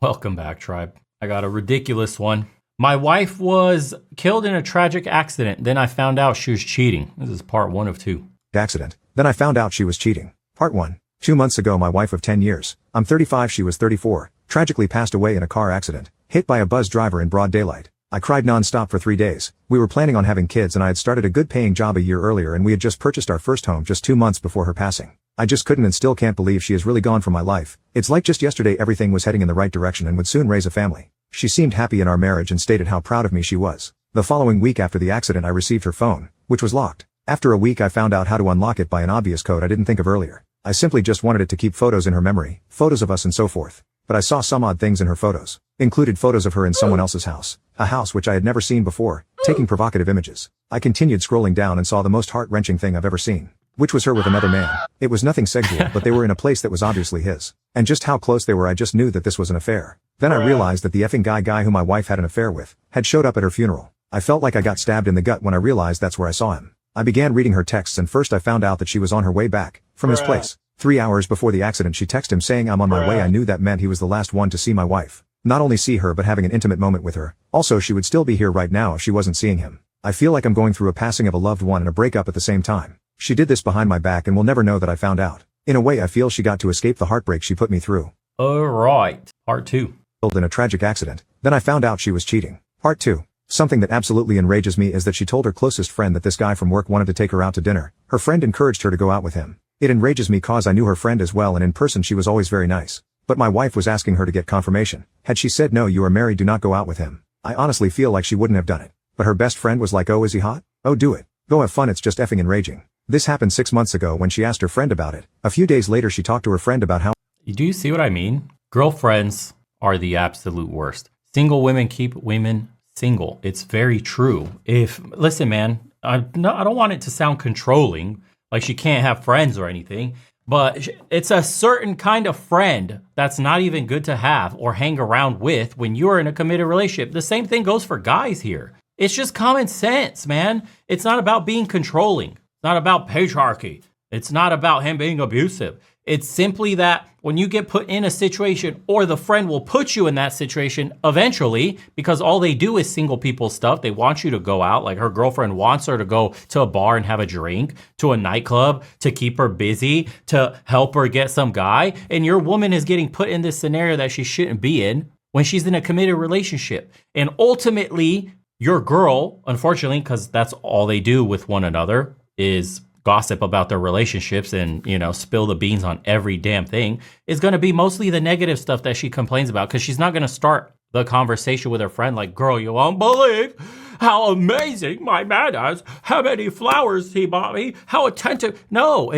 Welcome back, tribe. I got a ridiculous one. My wife was killed in a tragic accident. Then I found out she was cheating. This is part 1 of 2. Accident. Then I found out she was cheating. Part 1. 2 months ago, my wife of 10 years, I'm 35, she was 34, tragically passed away in a car accident, hit by a bus driver in broad daylight. I cried non-stop for 3 days. We were planning on having kids and I had started a good paying job a year earlier and we had just purchased our first home just 2 months before her passing. I just couldn't and still can't believe she has really gone from my life. It's like just yesterday everything was heading in the right direction and would soon raise a family. She seemed happy in our marriage and stated how proud of me she was. The following week after the accident I received her phone, which was locked. After a week I found out how to unlock it by an obvious code I didn't think of earlier. I simply just wanted it to keep photos in her memory, photos of us and so forth. But I saw some odd things in her photos. Included photos of her in someone else's house. A house which I had never seen before, taking provocative images. I continued scrolling down and saw the most heart-wrenching thing I've ever seen. Which was her with another man. It was nothing sexual, but they were in a place that was obviously his. And just how close they were, I just knew that this was an affair. Then I realized that the effing guy who my wife had an affair with, had showed up at her funeral. I felt like I got stabbed in the gut when I realized that's where I saw him. I began reading her texts and first I found out that she was on her way back, from his place. 3 hours before the accident she texted him saying I'm on my way. I knew that meant he was the last one to see my wife. Not only see her but having an intimate moment with her. Also she would still be here right now if she wasn't seeing him. I feel like I'm going through a passing of a loved one and a breakup at the same time. She did this behind my back and will never know that I found out. In a way I feel she got to escape the heartbreak she put me through. Alright, part 2. In a tragic accident. Then I found out she was cheating. Part 2. Something that absolutely enrages me is that she told her closest friend that this guy from work wanted to take her out to dinner. Her friend encouraged her to go out with him. It enrages me cause I knew her friend as well and in person she was always very nice. But my wife was asking her to get confirmation. Had she said no, you are married, do not go out with him. I honestly feel like she wouldn't have done it. But her best friend was like, oh, is he hot? Oh, do it. Go have fun, it's just effing enraging. This happened 6 months ago when she asked her friend about it. A few days later she talked to her friend about how— Do you see what I mean? Girlfriends are the absolute worst. Single women keep women single. It's very true. Listen, man, I don't want it to sound controlling, like she can't have friends or anything, but it's a certain kind of friend that's not even good to have or hang around with when you're in a committed relationship. The same thing goes for guys here. It's just common sense, man. It's not about being controlling. It's not about patriarchy. It's not about him being abusive. It's simply that when you get put in a situation, or the friend will put you in that situation eventually, because all they do is single people stuff. They want you to go out. Like her girlfriend wants her to go to a bar and have a drink, to a nightclub, to keep her busy, to help her get some guy. And your woman is getting put in this scenario that she shouldn't be in when she's in a committed relationship. And ultimately, your girl, unfortunately, because that's all they do with one another, is gossip about their relationships and, spill the beans on every damn thing, is going to be mostly the negative stuff that she complains about, because she's not going to start the conversation with her friend like, girl, you won't believe how amazing my man is, how many flowers he bought me, how attentive. No,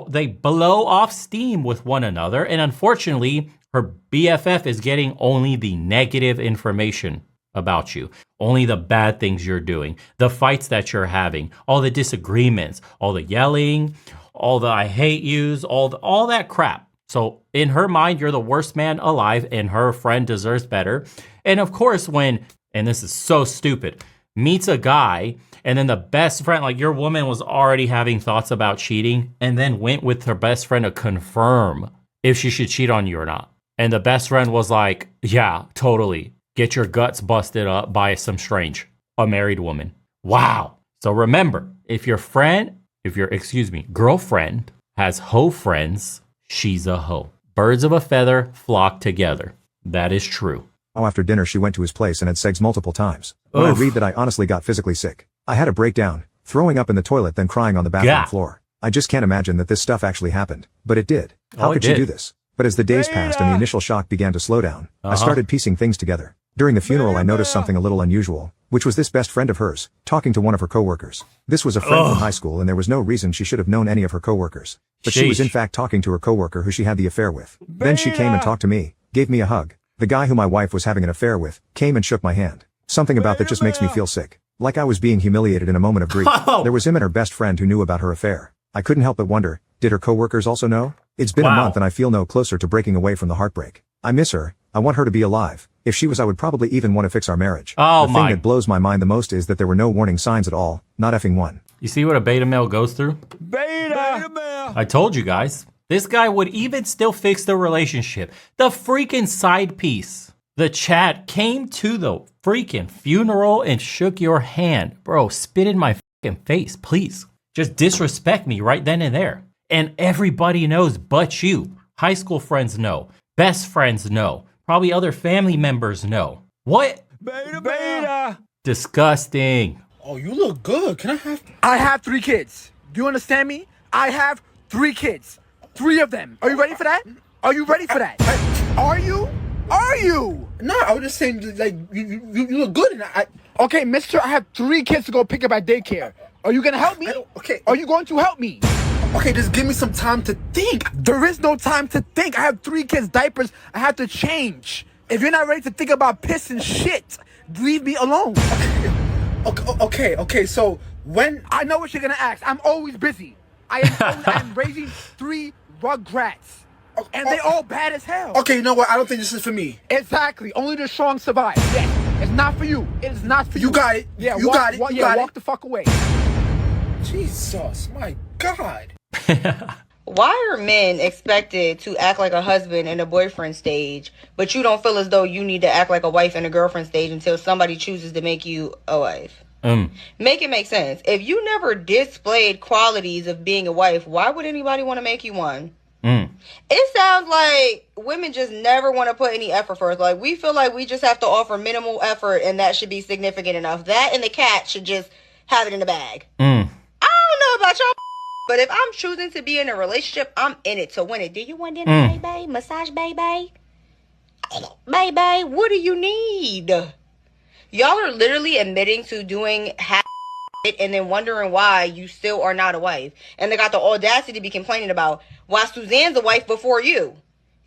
they blow off steam with one another, and unfortunately, her BFF is getting only the negative information about you, only the bad things you're doing, the fights that you're having, all the disagreements, all the yelling, all the I hate yous, all that crap. So in her mind, you're the worst man alive and her friend deserves better. And of course, and this is so stupid, meets a guy and then the best friend, like your woman was already having thoughts about cheating and then went with her best friend to confirm if she should cheat on you or not. And the best friend was like, yeah, totally. Get your guts busted up by a married woman. Wow. So remember, if your girlfriend has hoe friends, she's a hoe. Birds of a feather flock together. That is true. After dinner she went to his place and had sex multiple times. When I read that, I honestly got physically sick. I had a breakdown, throwing up in the toilet then crying on the bathroom floor. I just can't imagine that this stuff actually happened. But it did. How could she do this? But as the days passed and the initial shock began to slow down, I started piecing things together. During the funeral I noticed something a little unusual, which was this best friend of hers, talking to one of her coworkers. This was a friend from high school and there was no reason she should have known any of her coworkers. But she was in fact talking to her coworker who she had the affair with. Then she came and talked to me, gave me a hug. The guy who my wife was having an affair with, came and shook my hand. Something about that just makes me feel sick. Like I was being humiliated in a moment of grief. There was him and her best friend who knew about her affair. I couldn't help but wonder, did her coworkers also know? It's been a month and I feel no closer to breaking away from the heartbreak. I miss her. I want her to be alive. If she was, I would probably even want to fix our marriage. The thing that blows my mind the most is that there were no warning signs at all. Not effing one. You see what a beta male goes through? Beta male! I told you guys. This guy would even still fix the relationship. The freaking side piece. The chat came to the freaking funeral and shook your hand. Bro, spit in my freaking face, please. Just disrespect me right then and there. And everybody knows but you. High school friends know. Best friends know. Probably other family members know. What? Beta. Disgusting. Oh, you look good. Can I have... I have 3 kids. Do you understand me? I have 3 kids. 3 of them. Are you ready for that? Are you ready for that? Are you? Are you? No, I was just saying, like, you look good. And Okay, mister, I have 3 kids to go pick up at daycare. Are you going to help me? Okay. Are you going to help me? Okay, just give me some time to think. There is no time to think. I have 3 kids' diapers I have to change. If you're not ready to think about piss and shit, leave me alone. Okay, so when... I know what you're going to ask. I'm always busy. I am raising 3 rugrats. And they all bad as hell. Okay, you know what? I don't think this is for me. Exactly. Only the strong survive. Yes. It's not for you. It is not for you. You got it. Yeah, you got it. Walk the fuck away. Jesus, my God. Why are men expected to act like a husband in a boyfriend stage, but you don't feel as though you need to act like a wife in a girlfriend stage until somebody chooses to make you a wife? Make it make sense. If you never displayed qualities of being a wife, why would anybody want to make you one? It sounds like women just never want to put any effort first. Like, we feel like we just have to offer minimal effort and that should be significant enough. That and the cat should just have it in the bag. I don't know about y'all, but if I'm choosing to be in a relationship, I'm in it to win it. Do you want dinner, baby? Massage, baby? Baby, what do you need? Y'all are literally admitting to doing half it and then wondering why you still are not a wife. And they got the audacity to be complaining about why Suzanne's a wife before you.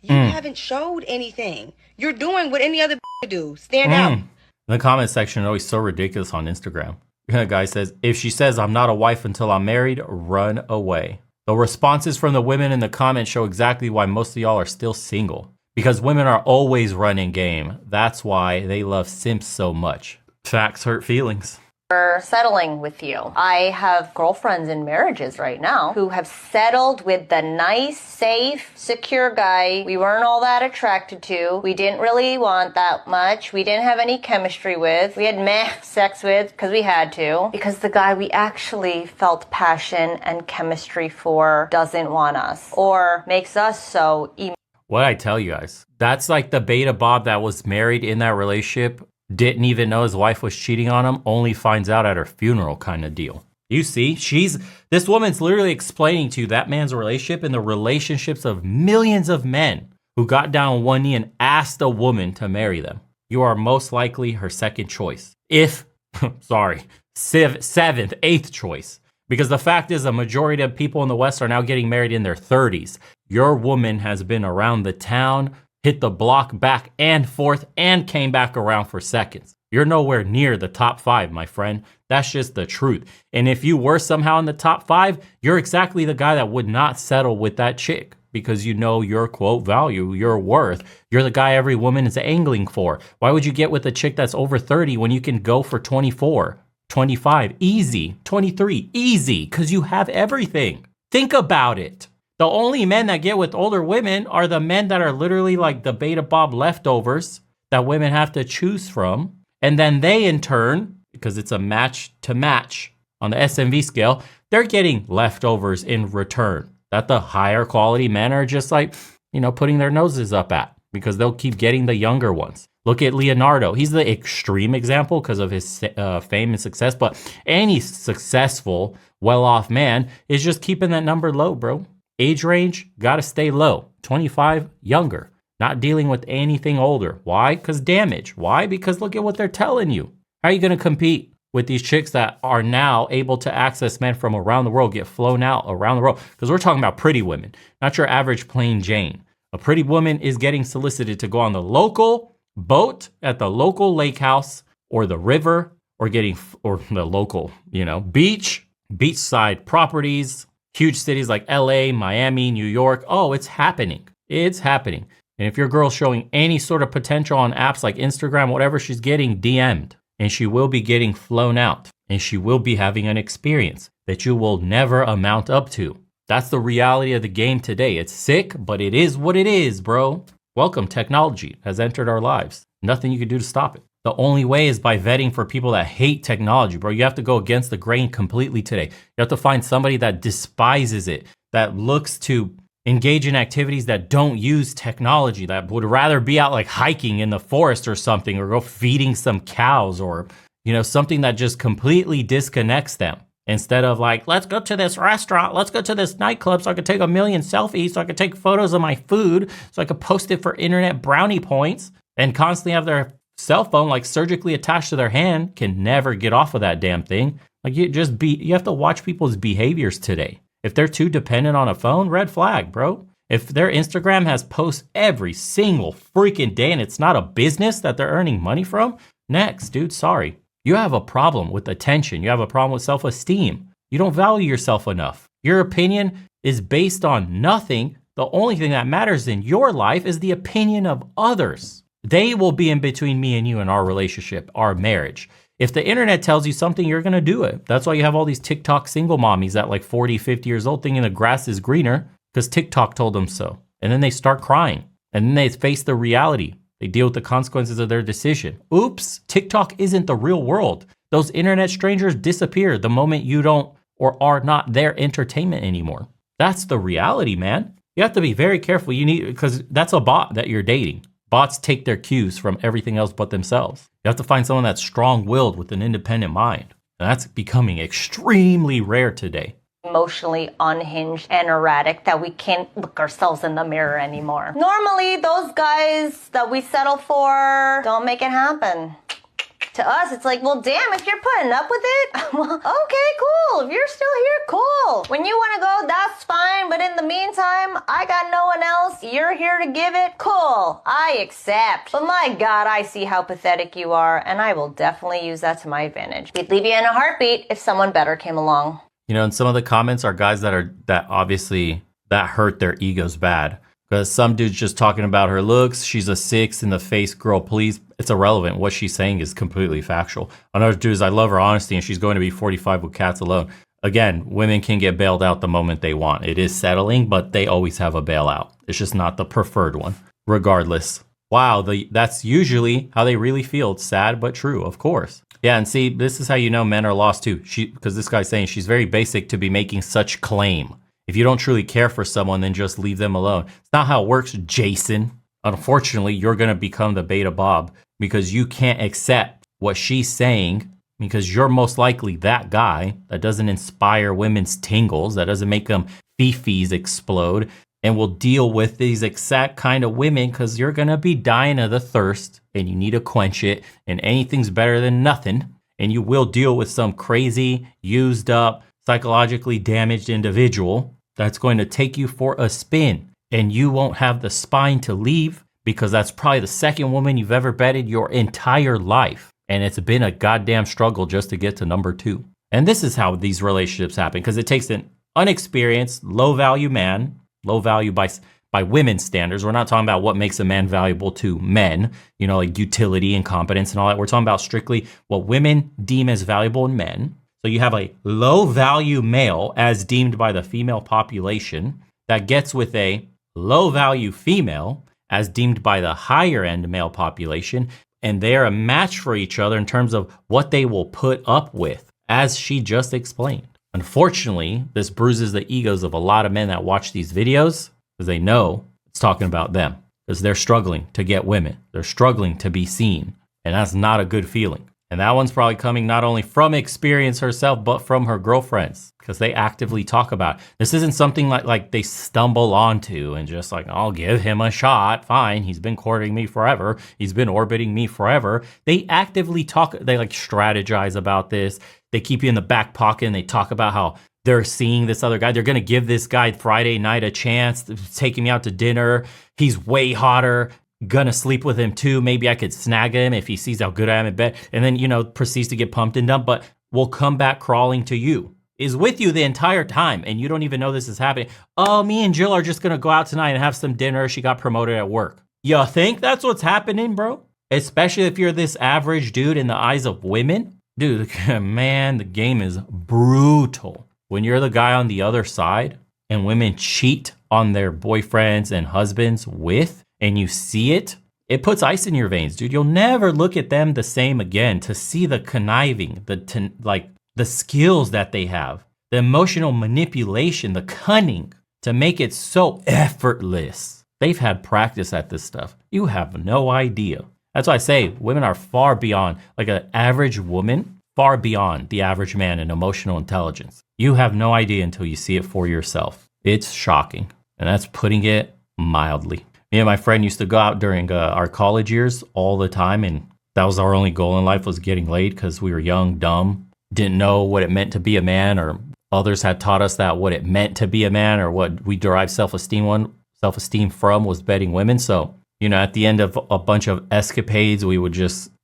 You haven't showed anything. You're doing what any other would do. Stand out. The comment section is always so ridiculous on Instagram. A guy says, if she says I'm not a wife until I'm married, run away. The responses from the women in the comments show exactly why most of y'all are still single. Because women are always running game. That's why they love simps so much. Facts hurt feelings. Settling with you. I have girlfriends in marriages right now who have settled with the nice, safe, secure guy we weren't all that attracted to. We didn't really want that much. We didn't have any chemistry with. We had meh sex with because we had to. Because the guy we actually felt passion and chemistry for doesn't want us or makes us so What I tell you guys, that's like the beta Bob that was married in that relationship, didn't even know his wife was cheating on him, only finds out at her funeral kind of deal. You see, this woman's literally explaining to you that man's relationship and the relationships of millions of men who got down on one knee and asked a woman to marry them. You are most likely her second choice. Seventh, eighth choice. Because the fact is, a majority of people in the West are now getting married in their 30s. Your woman has been around the town, hit the block back and forth, and came back around for seconds. You're nowhere near the top 5, my friend. That's just the truth. And if you were somehow in the top 5, you're exactly the guy that would not settle with that chick because you know your quote value, your worth. You're the guy every woman is angling for. Why would you get with a chick that's over 30 when you can go for 24, 25, easy, 23, easy, because you have everything? Think about it. The only men that get with older women are the men that are literally like the beta Bob leftovers that women have to choose from. And then they in turn, because it's a match to match on the SMV scale, they're getting leftovers in return. That the higher quality men are just like, putting their noses up at because they'll keep getting the younger ones. Look at Leonardo. He's the extreme example because of his fame and success. But any successful, well-off man is just keeping that number low, bro. Age range, got to stay low. 25, younger. Not dealing with anything older. Why? Because damage. Why? Because look at what they're telling you. How are you going to compete with these chicks that are now able to access men from around the world, get flown out around the world? Because we're talking about pretty women, not your average plain Jane. A pretty woman is getting solicited to go on the local boat at the local lake house or the river or the local, beachside properties. Huge cities like LA, Miami, New York. Oh, it's happening. It's happening. And if your girl's showing any sort of potential on apps like Instagram, whatever, she's getting DM'd. And she will be getting flown out. And she will be having an experience that you will never amount up to. That's the reality of the game today. It's sick, but it is what it is, bro. Welcome, technology has entered our lives. Nothing you can do to stop it. The only way is by vetting for people that hate technology, bro. You have to go against the grain completely today. You have to find somebody that despises it, that looks to engage in activities that don't use technology, that would rather be out like hiking in the forest or something, or go feeding some cows, or, something that just completely disconnects them. Instead of like, let's go to this restaurant, let's go to this nightclub so I could take a million selfies, so I could take photos of my food, so I could post it for internet brownie points, and constantly have their cell phone like surgically attached to their hand, can never get off of that damn thing. Like you have to watch people's behaviors today. If they're too dependent on a phone, red flag, bro. If their Instagram has posts every single freaking day and it's not a business that they're earning money from, next, dude, sorry. You have a problem with attention. You have a problem with self-esteem. You don't value yourself enough. Your opinion is based on nothing. The only thing that matters in your life is the opinion of others. They will be in between me and you in our relationship, our marriage. If the internet tells you something, you're going to do it. That's why you have all these TikTok single mommies at like 40, 50 years old thinking the grass is greener because TikTok told them so. And then they start crying. And then they face the reality. They deal with the consequences of their decision. Oops, TikTok isn't the real world. Those internet strangers disappear the moment you don't or are not their entertainment anymore. That's the reality, man. You have to be very careful. Because that's a bot that you're dating. Bots take their cues from everything else but themselves. You have to find someone that's strong-willed with an independent mind. And that's becoming extremely rare today. Emotionally unhinged and erratic that we can't look ourselves in the mirror anymore. Normally, those guys that we settle for don't make it happen. To us, it's like, well, damn, if you're putting up with it, well, okay, cool. If you're still here, cool. When you want to go, that's fine. But in the meantime, I got no one else. You're here to give it. Cool. I accept. But my God, I see how pathetic you are. And I will definitely use that to my advantage. We'd leave you in a heartbeat if someone better came along. And some of the comments are guys that obviously that hurt their egos bad. Because some dude's just talking about her looks. She's a 6 in the face girl, please. It's irrelevant. What she's saying is completely factual. Another dude is, I love her honesty and she's going to be 45 with cats alone. Again, women can get bailed out the moment they want. It is settling, but they always have a bailout. It's just not the preferred one. Regardless. Wow, that's usually how they really feel. It's sad, but true, of course. Yeah, and see, this is how you know men are lost too. Because this guy's saying she's very basic to be making such claim. If you don't truly care for someone, then just leave them alone. It's not how it works, Jason. Unfortunately, you're going to become the beta Bob because you can't accept what she's saying because you're most likely that guy that doesn't inspire women's tingles, that doesn't make them fifis explode, and will deal with these exact kind of women because you're going to be dying of the thirst and you need to quench it, and anything's better than nothing. And you will deal with some crazy, used up, psychologically damaged individual that's going to take you for a spin, and you won't have the spine to leave because that's probably the second woman you've ever betted your entire life. And it's been a goddamn struggle just to get to number 2. And this is how these relationships happen because it takes an unexperienced, low value man, low value by women's standards. We're not talking about what makes a man valuable to men, like utility and competence and all that. We're talking about strictly what women deem as valuable in men. So you have a low value male as deemed by the female population that gets with a low value female as deemed by the higher end male population. And they're a match for each other in terms of what they will put up with, as she just explained. Unfortunately, this bruises the egos of a lot of men that watch these videos because they know it's talking about them because they're struggling to get women. They're struggling to be seen. And that's not a good feeling. And that one's probably coming not only from experience herself, but from her girlfriends because they actively talk about it. This isn't something like they stumble onto and just like, I'll give him a shot. Fine. He's been courting me forever. He's been orbiting me forever. They actively talk. They like strategize about this. They keep you in the back pocket and they talk about how they're seeing this other guy. They're going to give this guy Friday night a chance, taking me out to dinner. He's way hotter. Gonna sleep with him too. Maybe I could snag him if he sees how good I am in bed. And then, proceeds to get pumped and dumped, but will come back crawling to you. Is with you the entire time. And you don't even know this is happening. Oh, me and Jill are just gonna go out tonight and have some dinner. She got promoted at work. You think that's what's happening, bro? Especially if you're this average dude in the eyes of women. Dude, man, the game is brutal. When you're the guy on the other side, and women cheat on their boyfriends and husbands with, and you see it, it puts ice in your veins, dude. You'll never look at them the same again. To see the conniving, the skills that they have, the emotional manipulation, the cunning to make it so effortless. They've had practice at this stuff. You have no idea. That's why I say women are far beyond, like an average woman, far beyond the average man in emotional intelligence. You have no idea until you see it for yourself. It's shocking. And that's putting it mildly. Me and my friend used to go out during our college years all the time. And that was our only goal in life, was getting laid, because we were young, dumb, didn't know what it meant to be a man, or others had taught us that what it meant to be a man, or what we derived self-esteem from, was betting women. So, you know, at the end of a bunch of escapades, we were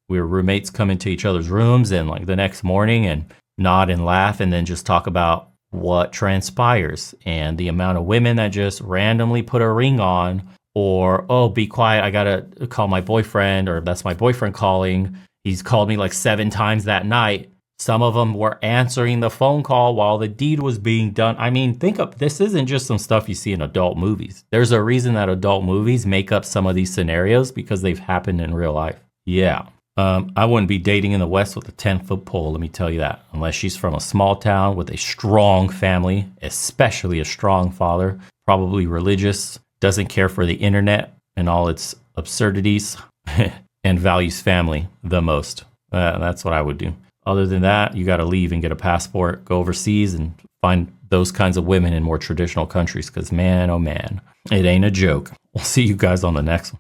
roommates, come into each other's rooms and like the next morning and nod and laugh, and then just talk about what transpires and the amount of women that just randomly put a ring on, or, oh, be quiet, I gotta call my boyfriend, or that's my boyfriend calling. He's called me like 7 times that night. Some of them were answering the phone call while the deed was being done. I mean, this isn't just some stuff you see in adult movies. There's a reason that adult movies make up some of these scenarios, because they've happened in real life. Yeah. I wouldn't be dating in the West with a 10-foot pole, let me tell you that. Unless she's from a small town with a strong family, especially a strong father, probably religious, doesn't care for the internet and all its absurdities, and values family the most. That's what I would do. Other than that, you got to leave and get a passport, go overseas and find those kinds of women in more traditional countries, because man, oh man, it ain't a joke. We'll see you guys on the next one.